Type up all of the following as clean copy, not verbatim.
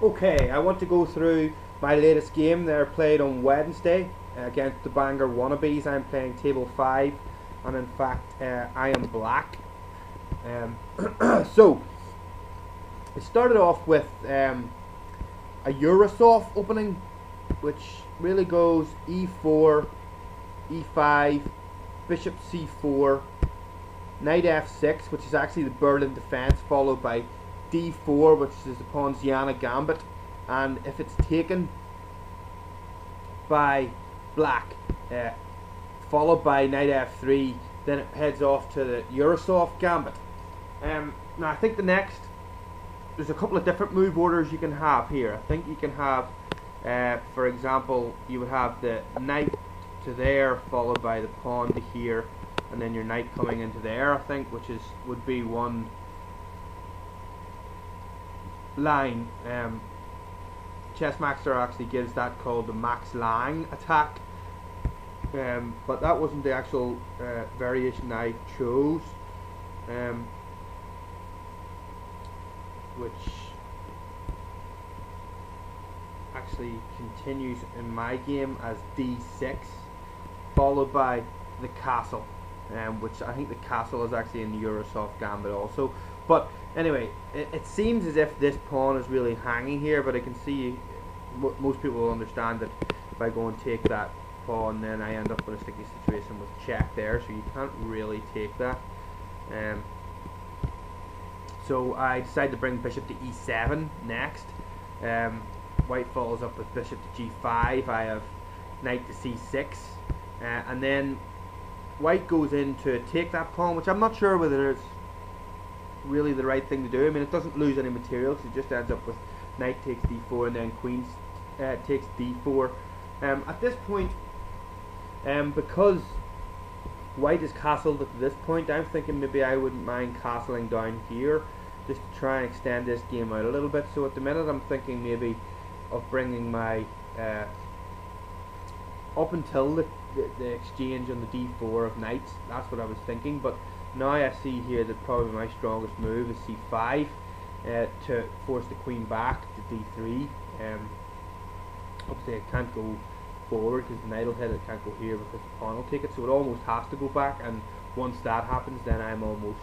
Okay, I want to go through my latest game that I played on Wednesday against the Bangor Wannabes. I'm playing table 5, and in fact, I am black. So, it started off with a Eurosoft opening, which really goes e4, e5, bishop c4, knight f6, which is actually the Berlin defense, followed by d4, which is the pawn's Yana Gambit, and if it's taken by black, uh, followed by knight f3, then it heads off to the Eurosoft Gambit. Now I think there's a couple of different move orders you can have here. I think you can have, for example, you would have the knight to there, followed by the pawn to here, and then your knight coming into there, I think, which would be one line. Chessmaster actually gives that called the Max Lang attack, but that wasn't the actual variation I chose, which actually continues in my game as d6, followed by the castle, which I think the castle is actually in the Eurosoft Gambit also. But anyway, it seems as if this pawn is really hanging here, but I can see most people will understand that if I go and take that pawn, then I end up in a sticky situation with check there, so you can't really take that. So I decided to bring bishop to e7 next. White follows up with bishop to g5. I have knight to c6, and then white goes in to take that pawn, which I'm not sure whether it's really the right thing to do. I mean, it doesn't lose any material, because it just ends up with knight takes d4 and then queen takes d4. At this point, because white is castled at this point, I'm thinking maybe I wouldn't mind castling down here just to try and extend this game out a little bit. So at the minute I'm thinking maybe of bringing my up until the exchange on the d4 of knights. That's what I was thinking, but now I see here that probably my strongest move is c5, to force the queen back to d3. Obviously I can't go forward because the knight will hit it, can't go here because the pawn will take it, so it almost has to go back, and once that happens then I'm almost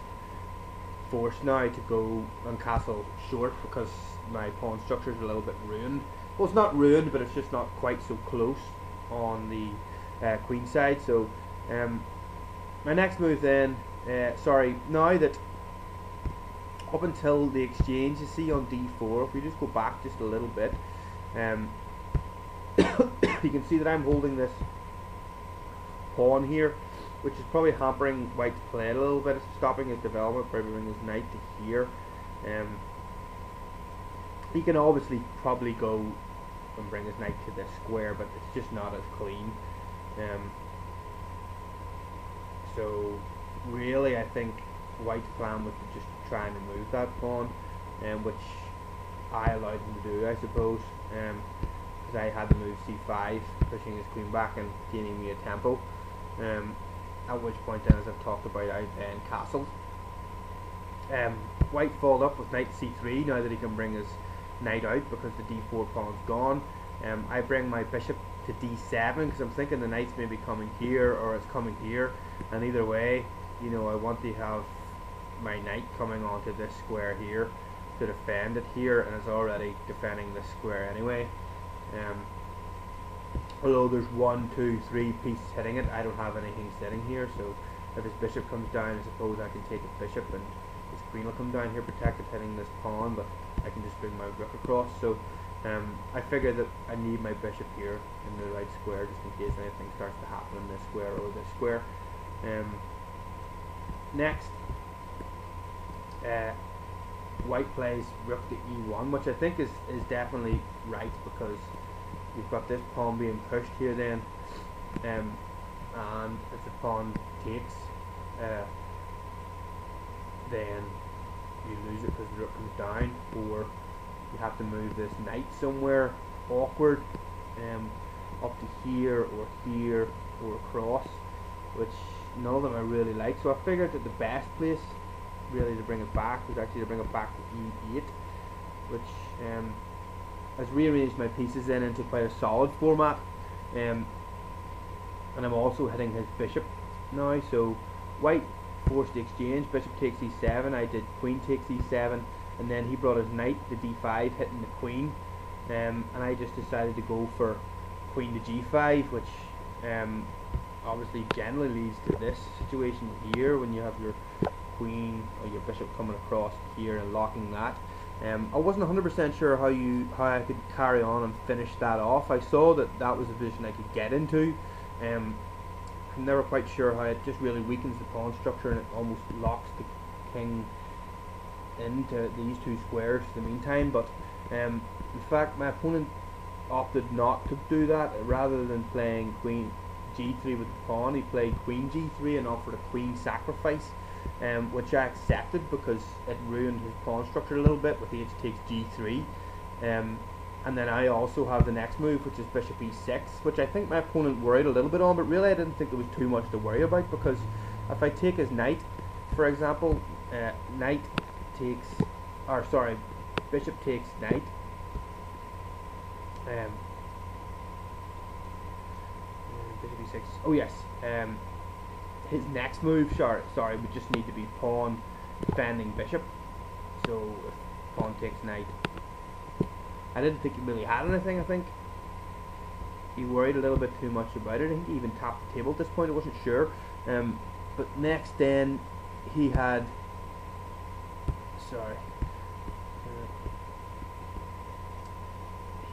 forced now to go and castle short because my pawn structure is a little bit ruined. Well, it's not ruined, but it's just not quite so close on the queen side. So my next move then, now that up until the exchange, you see on d4, if we just go back just a little bit, you can see that I'm holding this pawn here, which is probably hampering white's play a little bit. It's stopping his development by bringing his knight to here. He can obviously probably go and bring his knight to this square, but it's just not as clean. So really I think white's plan was to just try and remove that pawn, which I allowed him to do, I suppose, because I had to move c5, pushing his queen back and gaining me a tempo. At which point then, as I've talked about, I then castled. White followed up with knight c3 now that he can bring his knight out because the d4 pawn's gone. I bring my bishop to d7 because I'm thinking the knight's maybe coming here or it's coming here, and either way, you know, I want to have my knight coming onto this square here to defend it here, and it's already defending this square anyway. Although there's 1, 2, 3 pieces hitting it, I don't have anything sitting here, so if his bishop comes down, I suppose I can take his bishop and his queen will come down here protected hitting this pawn, but I can just bring my rook across. So I figure that I need my bishop here in the right square just in case anything starts to happen in this square or this square. Next, white plays rook to e1, which I think is definitely right, because you've got this pawn being pushed here then, and if the pawn takes, then you lose it because the rook comes down, or you have to move this knight somewhere awkward, up to here or across, which none of them I really like. So I figured that the best place really to bring it back was actually to bring it back to e8, which has rearranged my pieces then into quite a solid format, and I'm also hitting his bishop now. So white forced the exchange, bishop takes e7, I did queen takes e7, and then he brought his knight to d5, hitting the queen, and I just decided to go for queen to g5, which obviously generally leads to this situation here when you have your queen or your bishop coming across here and locking that. I wasn't 100% sure how I could carry on and finish that off. I saw that that was a position I could get into. I'm never quite sure how it just really weakens the pawn structure and it almost locks the king into these two squares for the meantime. But in fact, my opponent opted not to do that. Rather than playing queen g3 with the pawn, he played queen g3 and offered a queen sacrifice, which I accepted because it ruined his pawn structure a little bit with h takes g3. And then I also have the next move, which is bishop e6, which I think my opponent worried a little bit on, but really I didn't think there was too much to worry about, because if I take his knight, for example, knight takes, or sorry, bishop takes knight, bishop e6, oh yes, his next move, sorry, would just need to be pawn defending bishop. So if pawn takes knight, I didn't think he really had anything. I think he worried a little bit too much about it. I think he even tapped the table at this point, I wasn't sure. But next then he had,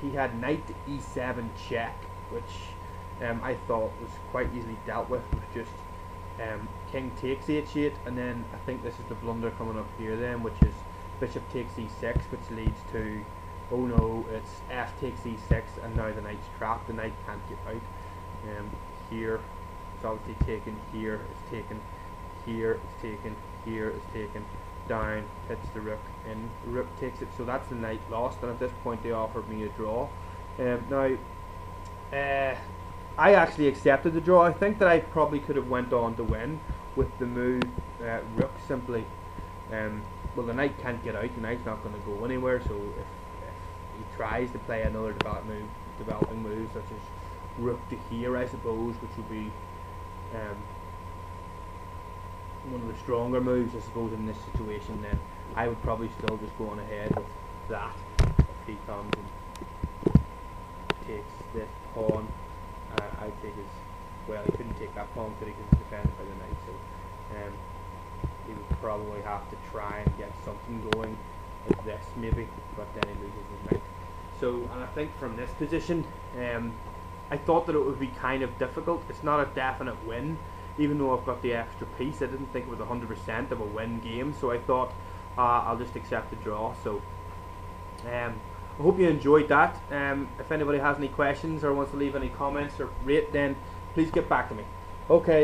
he had knight to e7 check, which I thought was quite easily dealt with just king takes h8, and then I think this is the blunder coming up here then, which is bishop takes e6, which leads to, oh no, it's f takes e6, and now the knight's trapped, the knight can't get out. Here it's obviously taken, here it's taken, here it's taken, here it's taken, down, hits the rook, and the rook takes it, so that's the knight lost, and at this point they offered me a draw. Now, I actually accepted the draw. I think that I probably could have went on to win with the move rook simply. Well, the knight can't get out, the knight's not going to go anywhere, so if he tries to play another developing move such as rook to here, I suppose, which would be one of the stronger moves, I suppose, in this situation, then I would probably still just go on ahead with that. If he comes and takes this pawn, I take his, well, he couldn't take that pawn because it's defended by the knight, so he would probably have to try and get something going like this maybe, but then he loses his knight. So, and I think from this position, I thought that it would be kind of difficult. It's not a definite win, even though I've got the extra piece. I didn't think it was 100% of a win game, so I thought I'll just accept the draw. So I hope you enjoyed that. If anybody has any questions or wants to leave any comments or rate, then please get back to me. Okay.